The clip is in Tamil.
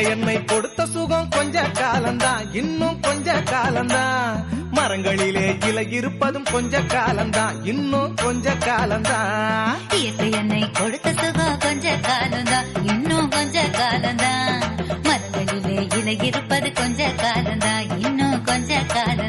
என்னை கொடுத்த சுகம் கொஞ்ச காலம்தான், இன்னும் கொஞ்ச காலம்தான். மரங்களிலே இலை இருப்பதும் கொஞ்ச காலம்தான், இன்னும் கொஞ்ச காலம்தான். இயற்கை என்னை கொடுத்த சுகம் கொஞ்ச காலம்தான், இன்னும் கொஞ்ச காலம்தான். மரங்களிலே இலை இருப்பது கொஞ்ச காலம்தான், இன்னும் கொஞ்ச காலம்.